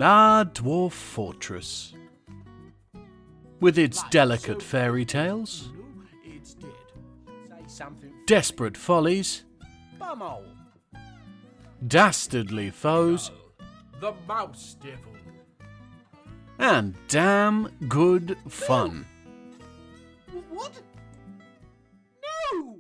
Our dwarf fortress, with its delicate fairy tales, desperate follies, dastardly foes, The mouse devil. and damn good fun. What? No!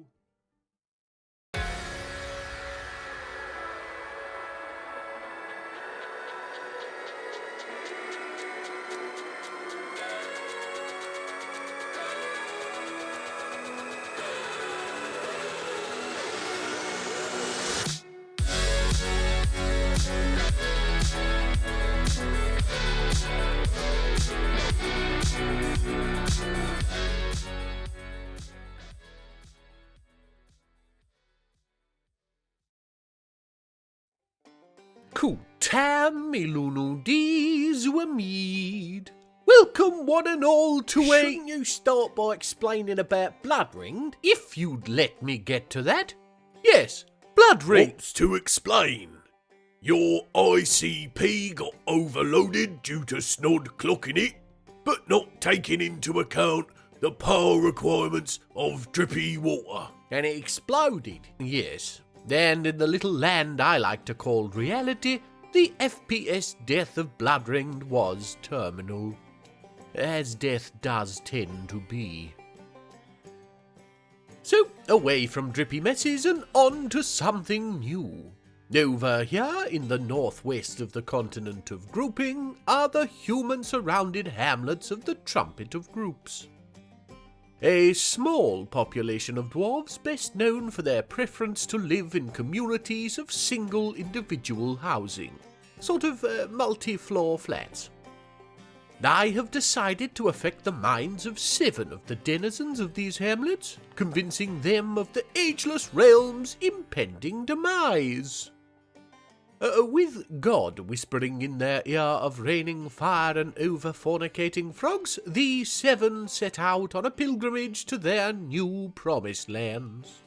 Kutam ilunu dees mead. Welcome one and all to Shouldn't you start by explaining about Bloodringed, if you'd let me get to that? Yes, Bloodringed. What's to explain? Your ICP got overloaded due to Snod clocking it, but not taking into account the power requirements of drippy water. And it exploded, yes. And in the little land I like to call reality, the FPS death of Bloodringed was terminal. As death does tend to be. So, away from drippy messes and on to something new. Over here, in the northwest of the continent of grouping, are the human-surrounded hamlets of the Trumpet of Groups. A small population of dwarves best known for their preference to live in communities of single individual housing, sort of multi-floor flats. I have decided to affect the minds of 7 of the denizens of these hamlets, convincing them of the ageless realm's impending demise. With God whispering in their ear of raining fire and over-fornicating frogs, the 7 set out on a pilgrimage to their new promised lands.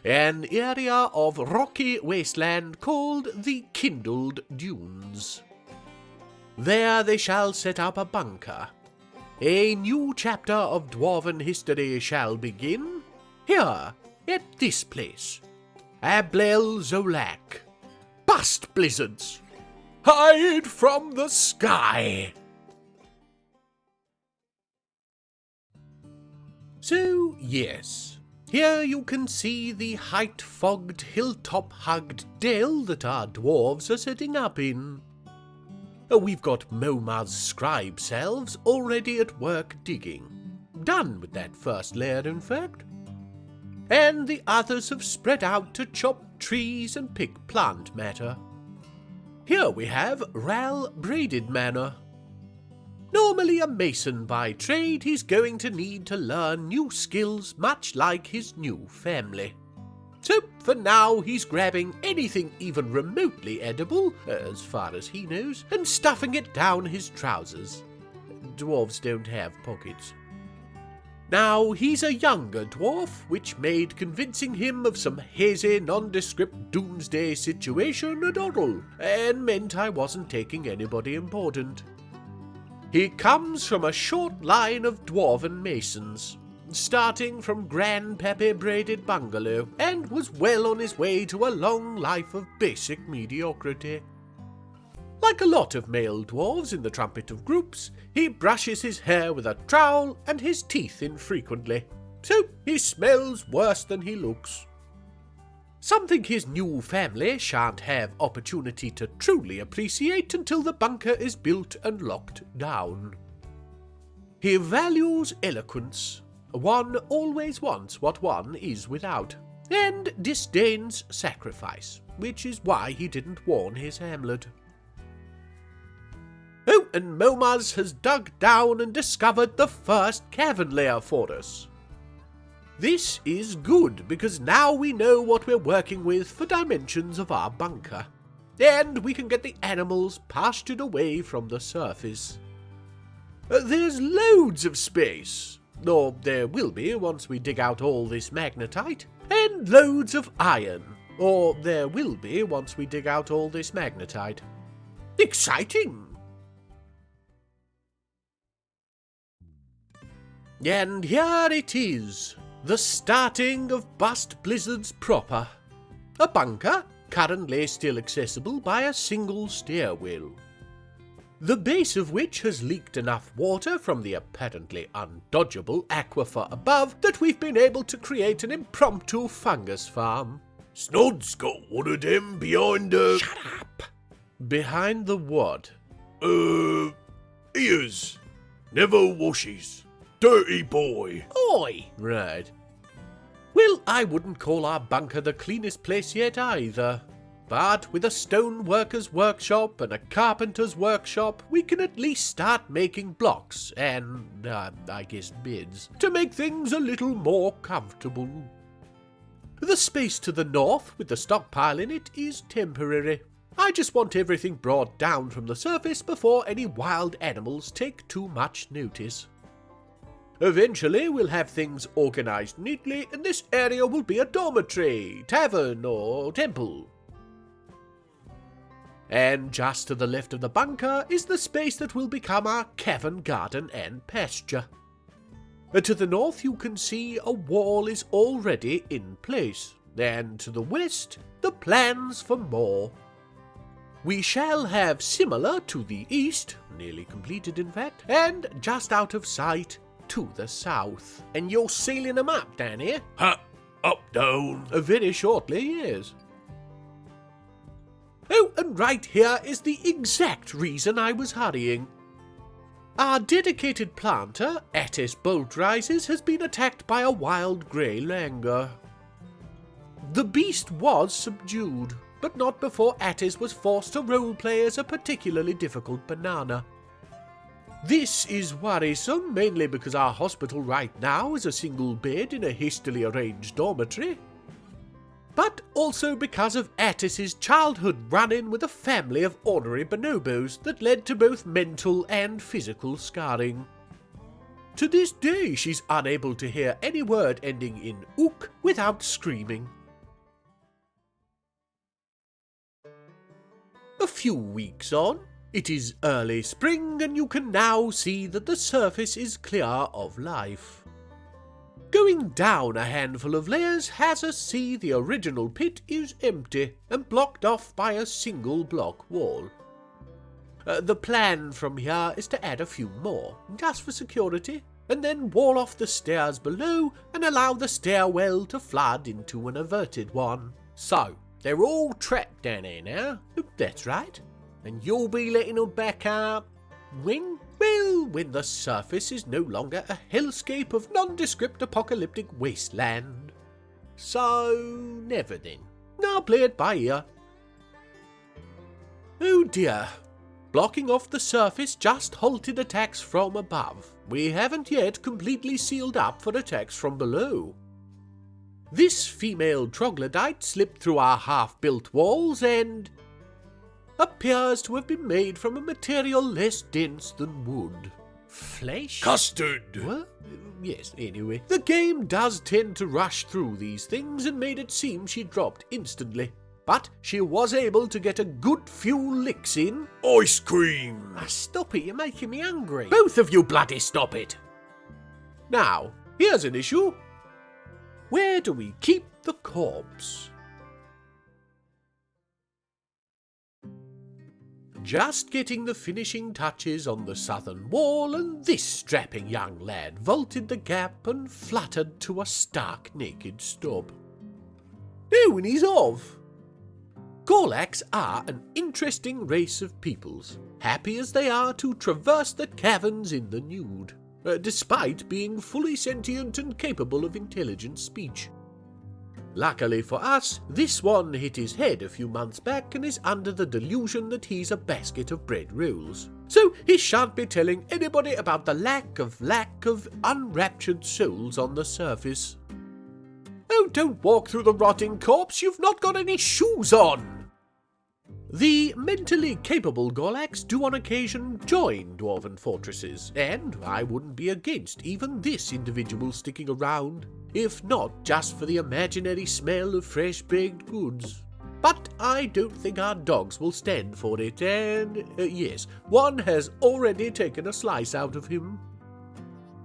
An area of rocky wasteland called the Kindled Dunes. There they shall set up a bunker. A new chapter of dwarven history shall begin, here, at this place, Ablel-Zolak. Bust blizzards! Hide from the sky! So, yes, here you can see the height-fogged, hilltop-hugged dell that our dwarves are setting up in. We've got Moma's scribe selves already at work digging. Done with that first layer, in fact. And the others have spread out to chop trees and pick plant matter. Here we have Ral Braided-Manor. Normally a mason by trade, he's going to need to learn new skills much like his new family. So, for now, he's grabbing anything even remotely edible, as far as he knows, and stuffing it down his trousers. Dwarves don't have pockets. Now, he's a younger dwarf, which made convincing him of some hazy, nondescript doomsday situation a doddle, and meant I wasn't taking anybody important. He comes from a short line of dwarven masons, starting from Grandpappy Braided Bungalow, and was well on his way to a long life of basic mediocrity. Like a lot of male dwarves in the Trumpet of Groups, he brushes his hair with a trowel and his teeth infrequently, so he smells worse than he looks. Something his new family shan't have opportunity to truly appreciate until the bunker is built and locked down. He values eloquence. One always wants what one is without, and disdains sacrifice, which is why he didn't warn his hamlet. Oh, and Momaz has dug down and discovered the first cavern layer for us. This is good, because now we know what we're working with for dimensions of our bunker, and we can get the animals pastured away from the surface. There's loads of space, or there will be once we dig out all this magnetite, and loads of iron, or there will be once we dig out all this magnetite. Exciting! And here it is, the starting of Bust Blizzards proper. A bunker, currently still accessible by a single stairwell, the base of which has leaked enough water from the apparently undodge-able aquifer above that we've been able to create an impromptu fungus farm. Snod's got one of them behind the... Shut up! Behind the what? Ears. Never washes. Dirty boy. Oi! Right. Well, I wouldn't call our bunker the cleanest place yet either. But with a stone worker's workshop and a carpenter's workshop, we can at least start making blocks and, I guess, beds, to make things a little more comfortable. The space to the north, with the stockpile in it, is temporary. I just want everything brought down from the surface before any wild animals take too much notice. Eventually, we'll have things organized neatly, and this area will be a dormitory, tavern, or temple. And just to the left of the bunker is the space that will become our cavern garden and pasture. To the north you can see a wall is already in place, and to the west the plans for more. We shall have similar to the east, nearly completed in fact, and just out of sight to the south. And you're sealing them up, Danny? Ha! Up, down. Very shortly, yes. Oh, and right here is the exact reason I was hurrying. Our dedicated planter, Atis Bolt-Rises, has been attacked by a wild grey langur. The beast was subdued, but not before Atis was forced to roleplay as a particularly difficult banana. This is worrisome, mainly because our hospital right now is a single bed in a hastily arranged dormitory, but also because of Atis's childhood run-in with a family of ornery bonobos that led to both mental and physical scarring. To this day, she's unable to hear any word ending in ook without screaming. A few weeks on, it is early spring, and you can now see that the surface is clear of life. Going down a handful of layers has us see the original pit is empty and blocked off by a single block wall. The plan from here is to add a few more, just for security, and then wall off the stairs below and allow the stairwell to flood into an averted one. So, they're all trapped down here now? That's right. And you'll be letting them back up when? Well, when the surface is no longer a hellscape of nondescript apocalyptic wasteland. So, never then. Now play it by ear. Oh dear. Blocking off the surface just halted attacks from above. We haven't yet completely sealed up for attacks from below. This female troglodyte slipped through our half-built walls and appears to have been made from a material less dense than wood. Flesh? Custard. What? Yes, anyway. The game does tend to rush through these things and made it seem she dropped instantly. But she was able to get a good few licks in. Ice cream. Stop it, you're making me hungry. Both of you bloody stop it. Now, here's an issue. Where do we keep the corpse? Just getting the finishing touches on the southern wall, and this strapping young lad vaulted the gap and fluttered to a stark naked stop. Oh, and he's off. Gorlaks are an interesting race of peoples, happy as they are to traverse the caverns in the nude, despite being fully sentient and capable of intelligent speech. Luckily for us, this one hit his head a few months back and is under the delusion that he's a basket of bread rolls. So he shan't be telling anybody about the lack of unraptured souls on the surface. Oh, don't walk through the rotting corpse, you've not got any shoes on! The mentally capable Gorlaks do on occasion join dwarven fortresses, and I wouldn't be against even this individual sticking around, if not just for the imaginary smell of fresh baked goods. But I don't think our dogs will stand for it, and yes, one has already taken a slice out of him.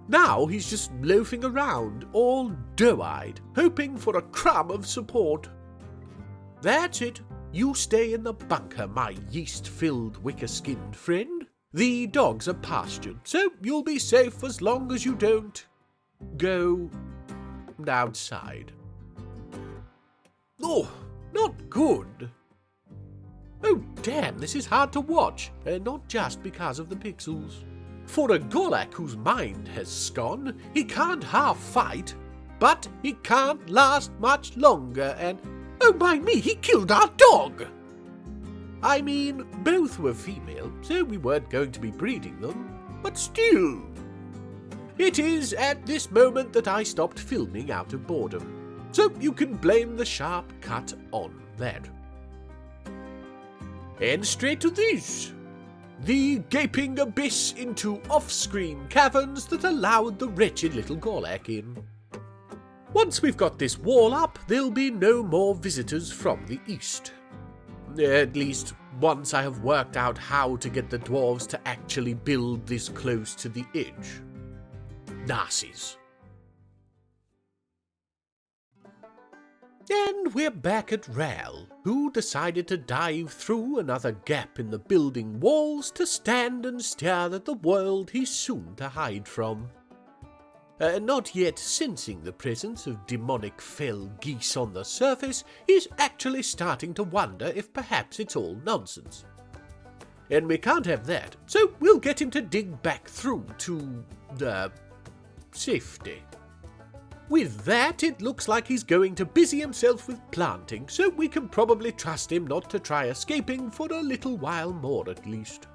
Now he's just loafing around, all doe-eyed, hoping for a crumb of support. That's it. You stay in the bunker, my yeast-filled, wicker-skinned friend. The dogs are pastured, so you'll be safe as long as you don't go outside. Oh, not good. Oh, damn, this is hard to watch, not just because of the pixels. For a Golak whose mind has gone, he can't half fight, but he can't last much longer, and oh my me, he killed our dog! I mean, both were female, so we weren't going to be breeding them, but still. It is at this moment that I stopped filming out of boredom, so you can blame the sharp cut on that. And straight to this. The gaping abyss into off-screen caverns that allowed the wretched little Golak in. Once we've got this wall up, there'll be no more visitors from the east. At least, once I have worked out how to get the dwarves to actually build this close to the edge. Narcissus. And we're back at Ral, who decided to dive through another gap in the building walls to stand and stare at the world he's soon to hide from. Not yet sensing the presence of demonic fell geese on the surface, he's actually starting to wonder if perhaps it's all nonsense. And we can't have that, so we'll get him to dig back through to, safety. With that, it looks like he's going to busy himself with planting, so we can probably trust him not to try escaping for a little while more at least.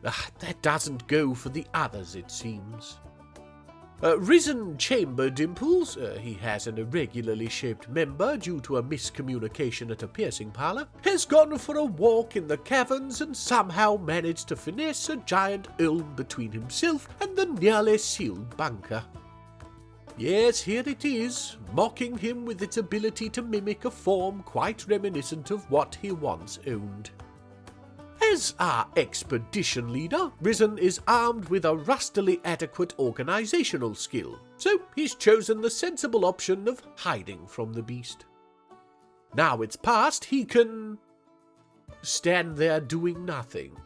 That doesn't go for the others, it seems. Risen Chamber Dimples, he has an irregularly shaped member due to a miscommunication at a piercing parlour, has gone for a walk in the caverns and somehow managed to finesse a giant elm between himself and the nearly sealed bunker. Yes, here it is, mocking him with its ability to mimic a form quite reminiscent of what he once owned. As our expedition leader, Risen is armed with a rustily adequate organisational skill, so he's chosen the sensible option of hiding from the beast. Now it's past, he can stand there doing nothing,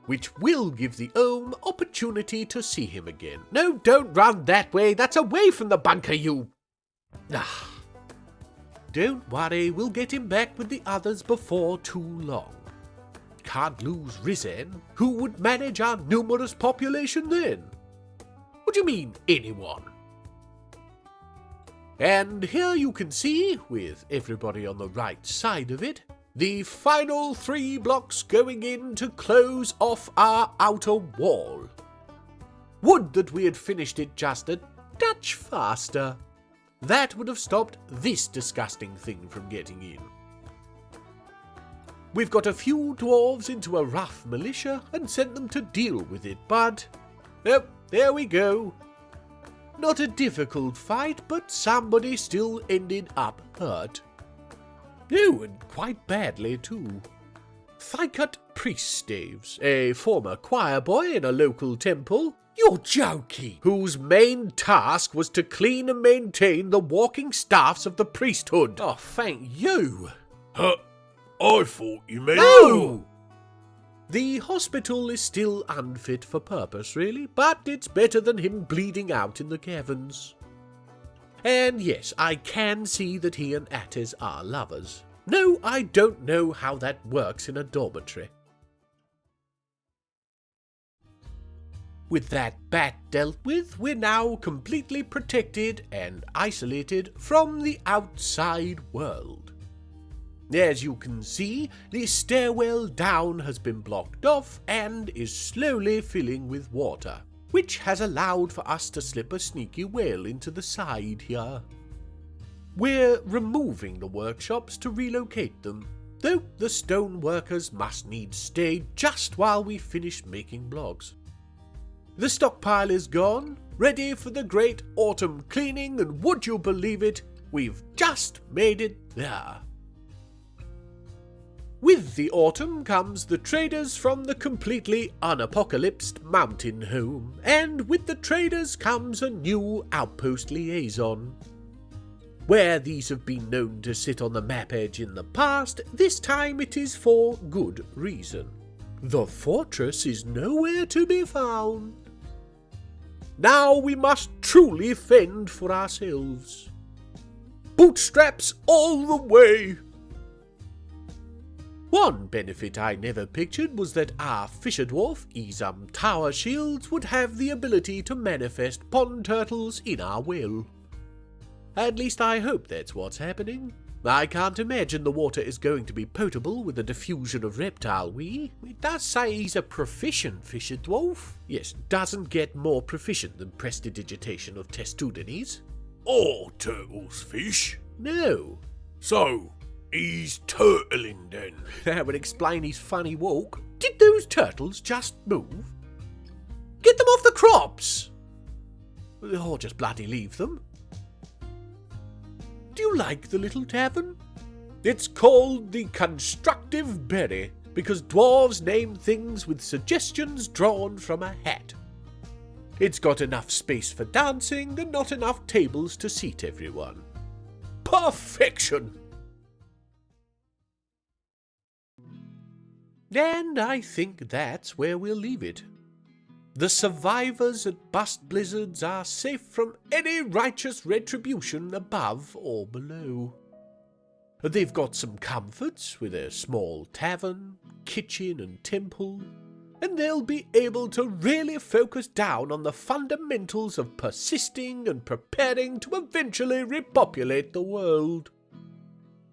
which will give the Ohm opportunity to see him again. No, don't run that way, that's away from the bunker, you... Don't worry, we'll get him back with the others before too long. Can't lose Risen. Who would manage our numerous population then? What do you mean, anyone? And here you can see, with everybody on the right side of it, the final 3 blocks going in to close off our outer wall. Would that we had finished it just a touch faster. That would have stopped this disgusting thing from getting in. We've got a few dwarves into a rough militia and sent them to deal with it, but... oh, there we go. Not a difficult fight, but somebody still ended up hurt. Oh, and quite badly too. Thykut Priest Staves, a former choir boy in a local temple, you're joking, whose main task was to clean and maintain the walking staffs of the priesthood. Oh, thank you. I thought you meant... No! The hospital is still unfit for purpose, really, but it's better than him bleeding out in the caverns. And yes, I can see that he and Atis are lovers. No, I don't know how that works in a dormitory. With that bat dealt with, we're now completely protected and isolated from the outside world. As you can see, the stairwell down has been blocked off and is slowly filling with water, which has allowed for us to slip a sneaky well into the side here. We're removing the workshops to relocate them, though the stone workers must needs stay just while we finish making blocks. The stockpile is gone, ready for the great autumn cleaning, and would you believe it, we've just made it there. With the autumn comes the traders from the completely unapocalypsed mountain home, and with the traders comes a new outpost liaison. Where these have been known to sit on the map edge in the past, this time it is for good reason. The fortress is nowhere to be found. Now we must truly fend for ourselves. Bootstraps all the way! One benefit I never pictured was that our fisher dwarf, Tower Shields, would have the ability to manifest pond turtles in our well. At least I hope that's what's happening. I can't imagine the water is going to be potable with a diffusion of reptile wee. It does say he's a proficient fisher dwarf. Yes, doesn't get more proficient than prestidigitation of testudinis. Or turtles fish. No. So, he's turtling then. That would explain his funny walk. Did those turtles just move? Get them off the crops! Or just bloody leave them. Do you like the little tavern? It's called the Constructive Berry, because dwarves name things with suggestions drawn from a hat. It's got enough space for dancing and not enough tables to seat everyone. Perfection! And I think that's where we'll leave it. The survivors at Bust Blizzards are safe from any righteous retribution above or below. They've got some comforts with a small tavern, kitchen and temple, and they'll be able to really focus down on the fundamentals of persisting and preparing to eventually repopulate the world.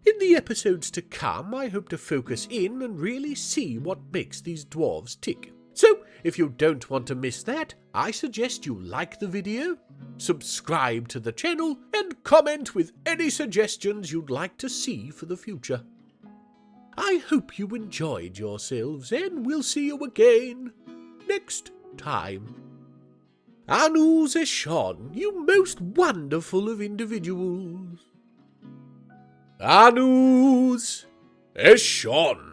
In the episodes to come, I hope to focus in and really see what makes these dwarves tick. So, if you don't want to miss that, I suggest you like the video, subscribe to the channel, and comment with any suggestions you'd like to see for the future. I hope you enjoyed yourselves, and we'll see you again next time. Anus Eshon, you most wonderful of individuals. Anus Eshon.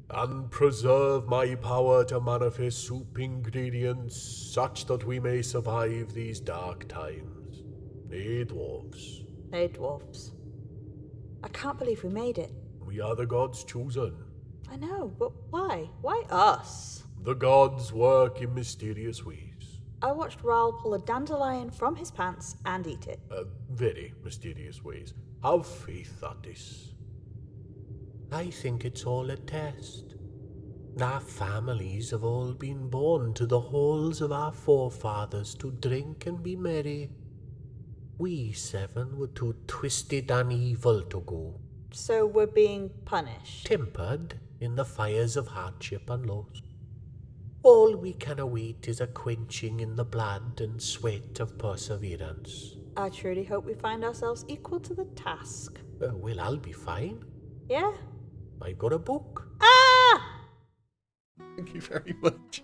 And preserve my power to manifest soup ingredients such that we may survive these dark times. Hey, dwarves. Hey, dwarfs. I can't believe we made it. We are the gods chosen. I know, but why? Why us? The gods work in mysterious ways. I watched Ral pull a dandelion from his pants and eat it. Very mysterious ways. Have faith, Atis. I think it's all a test. Our families have all been born to the halls of our forefathers to drink and be merry. We 7 were too twisted and evil to go. So we're being punished. Tempered in the fires of hardship and loss. All we can await is a quenching in the blood and sweat of perseverance. I truly hope we find ourselves equal to the task. Well, I'll be fine. Yeah? I've got a book. Ah! Thank you very much.